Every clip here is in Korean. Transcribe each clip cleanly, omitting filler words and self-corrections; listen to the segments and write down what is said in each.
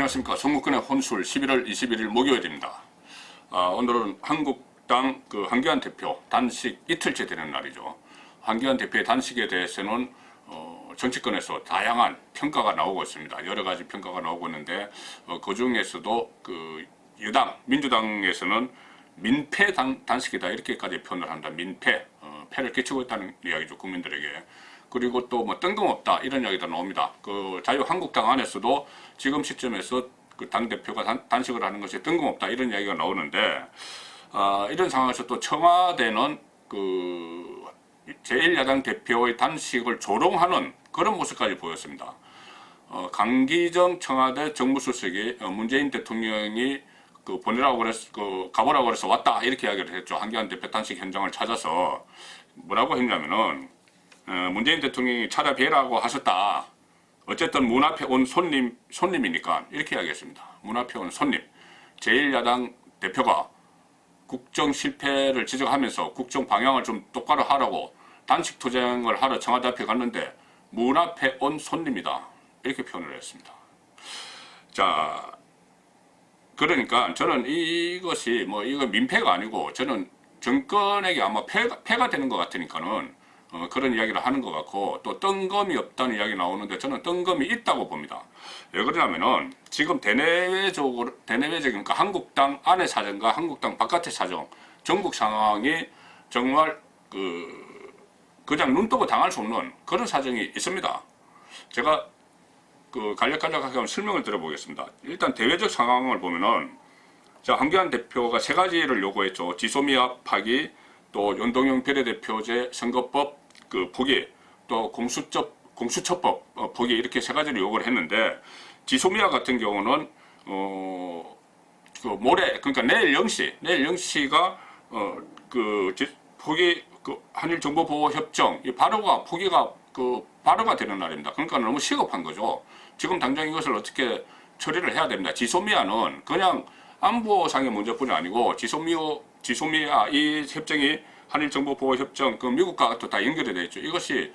안녕하십니까. 송국근의 혼술 11월 21일 목요일입니다. 오늘은 한국당 한기환 대표 단식 이틀째 되는 날이죠. 한기환 대표의 단식에 대해서는 정치권에서 다양한 평가가 나오고 있습니다. 여러 가지 평가가 나오고 있는데 그 중에서도 여당 민주당에서는 민폐 단식이다 이렇게까지 표현을 한다. 민폐, 폐를 끼치고 있다는 이야기죠, 국민들에게. 그리고 또 뜬금없다 이런 이야기도 나옵니다. 자유한국당 안에서도 지금 시점에서 당대표가 단식을 하는 것이 뜬금없다 이런 이야기가 나오는데, 이런 상황에서 또 청와대는 제1야당 대표의 단식을 조롱하는 그런 모습까지 보였습니다. 강기정 청와대 정무수석이 문재인 대통령이 가보라고 그래서 왔다 이렇게 이야기를 했죠. 한기환 대표 단식 현장을 찾아서 뭐라고 했냐면은, 문재인 대통령이 찾아뵈라고 하셨다. 어쨌든 문 앞에 온 손님이니까 이렇게 이야기했습니다. 문 앞에 온 손님. 제1야당 대표가 국정 실패를 지적하면서 국정 방향을 좀 똑바로 하라고 단식 투쟁을 하러 청와대 앞에 갔는데 문 앞에 온 손님이다. 이렇게 표현을 했습니다. 자, 그러니까 저는 이것이 이거 민폐가 아니고 저는 정권에게 아마 폐가 되는 것 같으니까는 그런 이야기를 하는 것 같고, 또 뜬금이 없다는 이야기 나오는데 저는 뜬금이 있다고 봅니다. 왜 그러냐면은 지금 대내외적인 그러니까 한국당 안의 사정과 한국당 바깥의 사정, 전국 상황이 정말 그냥 눈 뜨고 당할 수 없는 그런 사정이 있습니다. 제가 간략하게 한번 설명을 드려보겠습니다. 일단 대외적 상황을 보면은, 자, 한기환 대표가 세 가지를 요구했죠. 지소미아 파기, 또 연동형 비례대표제 선거법 포기, 또 공수처법 포기, 이렇게 세 가지를 요구를 했는데, 지소미아 같은 경우는 모레, 그러니까 내일 0시가 포기, 한일정보보호협정 포기가 발효가 되는 날입니다. 그러니까 너무 시급한 거죠. 지금 당장 이것을 어떻게 처리를 해야 됩니다. 지소미아는 그냥 안보상의 문제뿐이 아니고, 지소미아 이 협정이 한일정보보호협정 미국과 또 다 연결이 되어 있죠. 이것이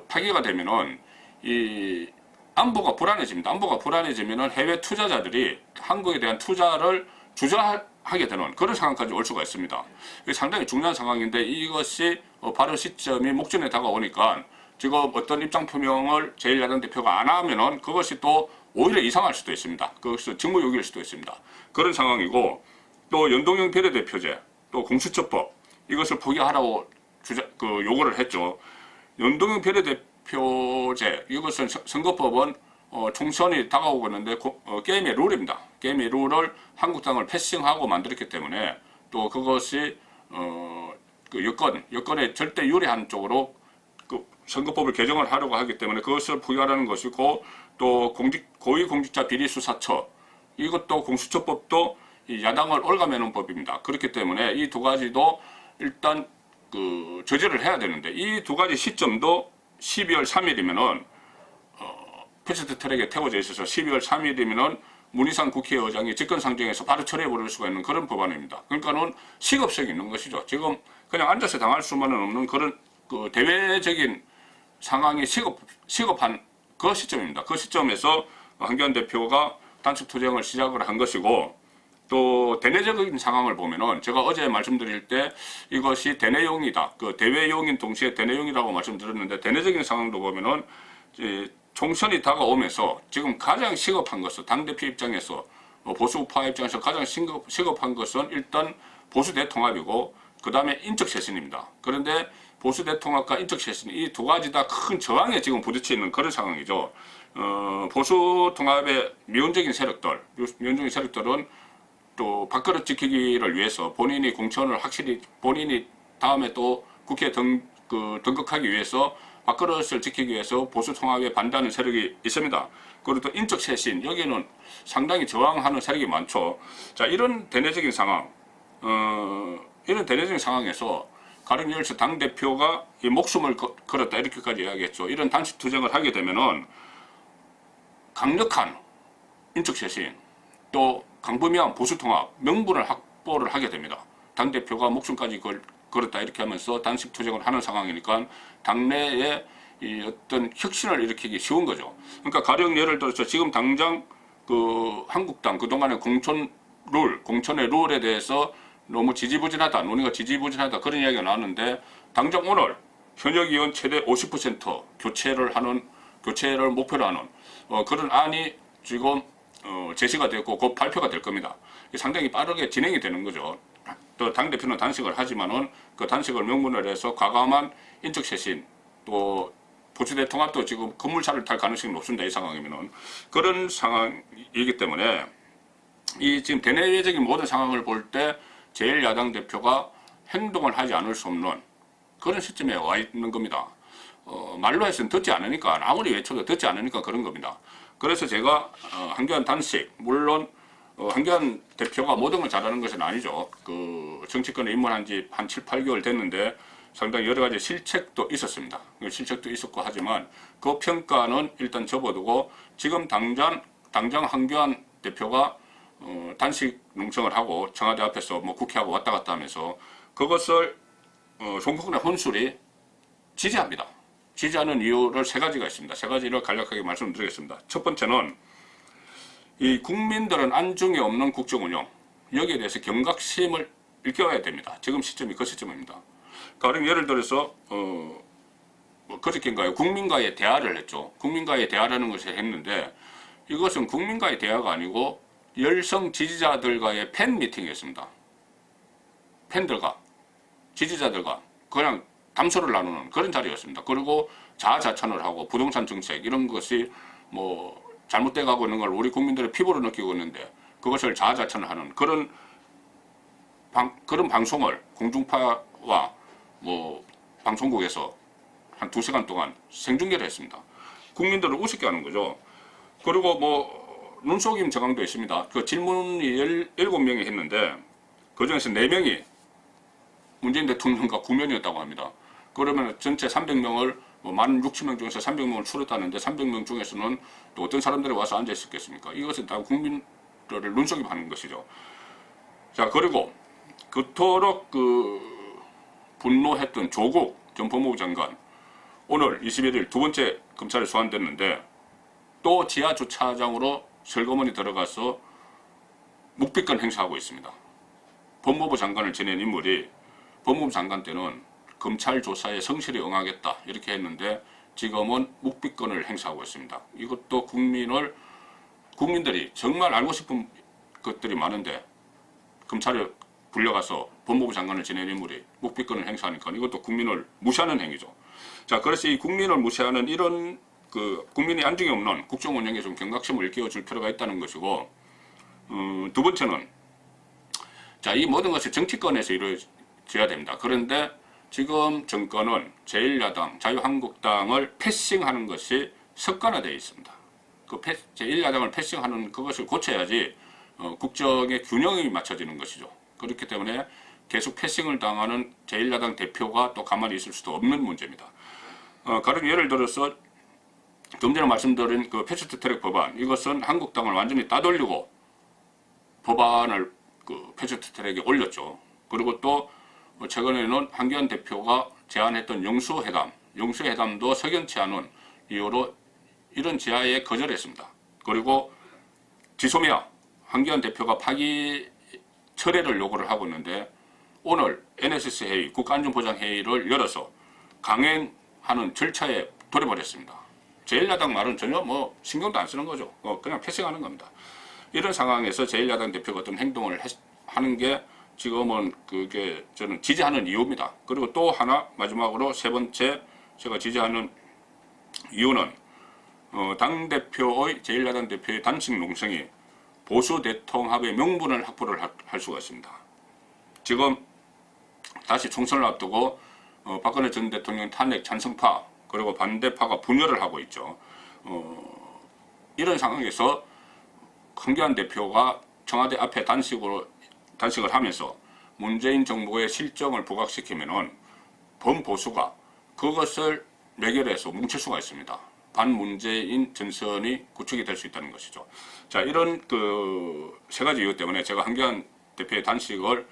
파기가 되면은 이 안보가 불안해집니다. 안보가 불안해지면은 해외 투자자들이 한국에 대한 투자를 주저하게 되는 그런 상황까지 올 수가 있습니다. 상당히 중요한 상황인데, 이것이 발효 시점이 목전에 다가오니까 지금 어떤 입장 표명을 제1야당 대표가 안 하면은 그것이 또 오히려 이상할 수도 있습니다. 그것이 직무유기일 수도 있습니다. 그런 상황이고, 또 연동형 비례대표제, 또 공수처법, 이것을 포기하라고 요구를 했죠. 연동형 비례대표제, 이것은 선거법은 총선이 다가오고 있는데 게임의 룰입니다. 게임의 룰을 한국당을 패싱하고 만들었기 때문에, 또 그것이 여권에 절대 유리한 쪽으로 선거법을 개정을 하려고 하기 때문에 그것을 포기하라는 것이고, 또 고위공직자 비리수사처, 이것도 공수처법도 야당을 올가매는 법입니다. 그렇기 때문에 이 두 가지도 일단 저지를 해야 되는데, 이 두 가지 시점도 12월 3일이면은 패스트 트랙에 태워져 있어서 12월 3일이면은 문희상 국회의장이 직권상정해서 바로 처리해버릴 수가 있는 그런 법안입니다. 그러니까는 시급성이 있는 것이죠. 지금 그냥 앉아서 당할 수만은 없는 그런 대외적인 상황이 시급한 그 시점입니다. 그 시점에서 한기환 대표가 단식 투쟁을 시작을 한 것이고, 또 대내적인 상황을 보면은 제가 어제 말씀드릴 때 이것이 대내용이다, 대외용인 동시에 대내용이라고 말씀드렸는데, 대내적인 상황도 보면은 총선이 다가오면서 지금 가장 시급한 것은 당대표 입장에서, 보수파 입장에서 가장 시급한 것은 일단 보수 대통합이고, 그 다음에 인적 쇄신입니다. 그런데 보수 대통합과 인적 쇄신, 이 두 가지 다 큰 저항에 지금 부딪혀 있는 그런 상황이죠. 보수 통합의 미온적인 세력들은 또 밥그릇 지키기를 위해서 본인이 공천을 확실히 본인이 다음에 또 국회에 등극하기 위해서 밥그릇을 지키기 위해서 보수 통합에 반대하는 세력이 있습니다. 그리고 또 인적 쇄신, 여기는 상당히 저항하는 세력이 많죠. 자, 이런 대내적인 상황에서 가령 예를 들어서 당대표가 이 목숨을 걸었다 이렇게까지 이야기했죠. 이런 단식 투쟁을 하게 되면은 강력한 인적 쇄신, 또 강범위한 보수 통합 명분을 확보를 하게 됩니다. 당대표가 목숨까지 걸었다 이렇게 하면서 단식 투쟁을 하는 상황이니까 당내에 이 어떤 혁신을 일으키기 쉬운 거죠. 그러니까 가령 예를 들어서 지금 당장 한국당 그동안의 공천의 룰에 대해서 너무 지지부진하다, 논의가 지지부진하다 그런 이야기가 나왔는데 당장 오늘 현역 의원 최대 50% 교체를 목표로 하는 그런 안이 지금 제시가 됐고 곧 발표가 될 겁니다. 상당히 빠르게 진행이 되는 거죠. 또 당대표는 단식을 하지만은 그 단식을 명분으로 해서 과감한 인적 쇄신 또 보수대 통합도 지금 건물차를 탈 가능성이 높습니다. 이 상황이면은 그런 상황이기 때문에 이 지금 대내외적인 모든 상황을 볼 때 제1야당 대표가 행동을 하지 않을 수 없는 그런 시점에 와 있는 겁니다. 말로 해서는 듣지 않으니까 아무리 외쳐도 듣지 않으니까 그런 겁니다. 그래서 제가 한교안 단식 물론 한교안 대표가 모든 걸 잘하는 것은 아니죠. 그 정치권에 입문한 지 한 7, 8개월 됐는데 상당히 여러 가지 실책도 있었습니다. 실책도 있었고 하지만 그 평가는 일단 접어두고 지금 당장 한교안 대표가 단식 농성을 하고 청와대 앞에서 뭐 국회하고 왔다 갔다 하면서 그것을 송영길의 혼술이 지지합니다. 지지하는 이유를 세 가지가 있습니다. 세 가지를 간략하게 말씀드리겠습니다. 첫 번째는 이 국민들은 안중에 없는 국정운영 여기에 대해서 경각심을 일깨워야 됩니다. 지금 시점이 그 시점입니다. 가령 예를 들어서 그저께인가요? 국민과의 대화를 했죠. 국민과의 대화라는 것을 했는데 이것은 국민과의 대화가 아니고 열성 지지자들과의 팬 미팅이었습니다. 팬들과 지지자들과 그냥 담소를 나누는 그런 자리였습니다. 그리고 자아자찬을 하고 부동산 정책 이런 것이 뭐 잘못돼 가고 있는 걸 우리 국민들의 피부로 느끼고 있는데 그것을 자아자찬을 하는 그런 방송을 공중파와 뭐 방송국에서 한 2시간 동안 생중계를 했습니다. 국민들을 우습게 하는 거죠. 그리고 뭐 눈속임 정황도 있습니다. 그 질문이 17명이 했는데 그중에서 4명이 문재인 대통령과 국면이었다고 합니다. 그러면 전체 300명을 뭐 16,000명 중에서 300명을 추렸다는데 300명 중에서는 또 어떤 사람들이 와서 앉아 있었겠습니까? 이것은 다 국민들을 눈속임하는 것이죠. 자, 그리고 그토록 분노했던 조국 전 법무부 장관 오늘 21일 두 번째 검찰에 소환됐는데 또 지하 주차장으로 설거문이 들어가서 묵비권 행사하고 있습니다. 법무부 장관을 지낸 인물이 법무부 장관 때는 검찰 조사에 성실히 응하겠다 이렇게 했는데 지금은 묵비권을 행사하고 있습니다. 이것도 국민들이 정말 알고 싶은 것들이 많은데 검찰에 불려가서 법무부 장관을 지낸 인물이 묵비권을 행사하니까 이것도 국민을 무시하는 행위죠. 자, 그래서 이 국민을 무시하는 이런 국민이 안중에 없는 국정 운영에 좀 경각심을 일깨워줄 필요가 있다는 것이고, 두 번째는 자, 이 모든 것이 정치권에서 이루어져야 됩니다. 그런데 지금 정권은 제1야당 자유한국당을 패싱하는 것이 습관화되어 있습니다. 그 제1야당을 패싱하는 그것을 고쳐야지 국정의 균형이 맞춰지는 것이죠. 그렇기 때문에 계속 패싱을 당하는 제1야당 대표가 또 가만히 있을 수도 없는 문제입니다. 가령 예를 들어서 좀 전에 말씀드린 그 패스트트랙 법안 이것은 한국당을 완전히 따돌리고 법안을 그 패스트트랙에 올렸죠. 그리고 또 최근에는 한교안 대표가 제안했던 영수회담도 석연치 않은 이유로 이런 제안에 거절했습니다. 그리고 지소미아 한교안 대표가 파기 철회를 요구를 하고 있는데 오늘 NSC 회의, 국가안전보장회의를 열어서 강행하는 절차에 돌입버렸습니다. 제1야당 말은 전혀 뭐 신경도 안 쓰는 거죠. 그냥 패싱하는 겁니다. 이런 상황에서 제1야당 대표가 어떤 행동을 하는 게 지금은 그게 저는 지지하는 이유입니다. 그리고 또 하나 마지막으로 세 번째 제가 지지하는 이유는 당대표의 제1야당 대표의 단식 농성이 보수 대통합의 명분을 확보를 할 수가 있습니다. 지금 다시 총선을 앞두고 박근혜 전 대통령 탄핵 찬성파 그리고 반대파가 분열을 하고 있죠. 이런 상황에서 한교안 대표가 청와대 앞에 단식을 하면서 문재인 정부의 실정을 부각시키면은 범보수가 그것을 매결해서 뭉칠 수가 있습니다. 반문재인 전선이 구축이 될 수 있다는 것이죠. 자, 이런 세 가지 이유 때문에 제가 한교안 대표의 단식을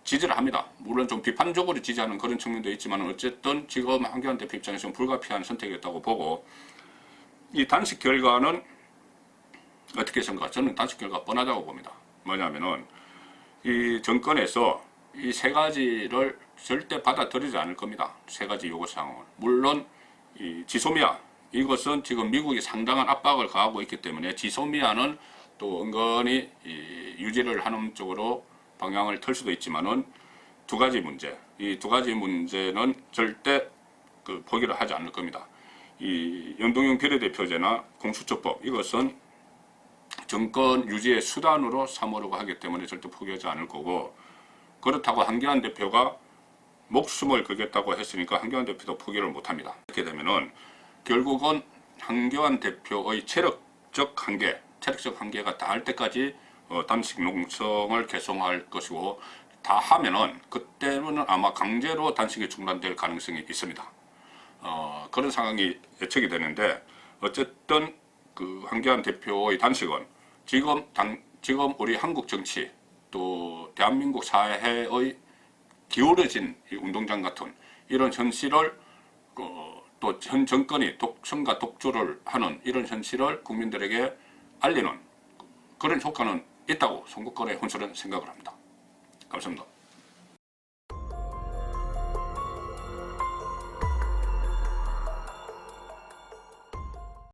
지지를 합니다. 물론 좀 비판적으로 지지하는 그런 측면도 있지만 어쨌든 지금 한교안 대표 입장에서는 불가피한 선택이었다고 보고 이 단식 결과는 어떻게 생각하? 저는 단식 결과 뻔하다고 봅니다. 뭐냐면은 이 정권에서 이 세 가지를 절대 받아들이지 않을 겁니다. 세 가지 요구사항을. 물론 이 지소미아 이것은 지금 미국이 상당한 압박을 가하고 있기 때문에 지소미아는 또 은근히 유지를 하는 쪽으로 방향을 틀 수도 있지만은 두 가지 문제, 이 두 가지 문제는 절대 포기를 하지 않을 겁니다. 이 연동형 비례대표제나 공수처법 이것은 정권 유지의 수단으로 삼으려고 하기 때문에 절대 포기하지 않을 거고, 그렇다고 한기환 대표가 목숨을 걸겠다고 했으니까 한기환 대표도 포기를 못합니다. 이렇게 되면은 결국은 한기환 대표의 체력적 한계가 닿을 때까지 단식 농성을 계속할 것이고, 다 하면은 그때는 아마 강제로 단식이 중단될 가능성이 있습니다. 그런 상황이 예측이 되는데, 어쨌든 그 한기환 대표의 단식은 지금 우리 한국 정치 또 대한민국 사회의 기울어진 이 운동장 같은 이런 현실을 또 현 정권이 독선과 독주를 하는 이런 현실을 국민들에게 알리는 그런 효과는 있다고 선거권의 혼술은 생각을 합니다. 감사합니다.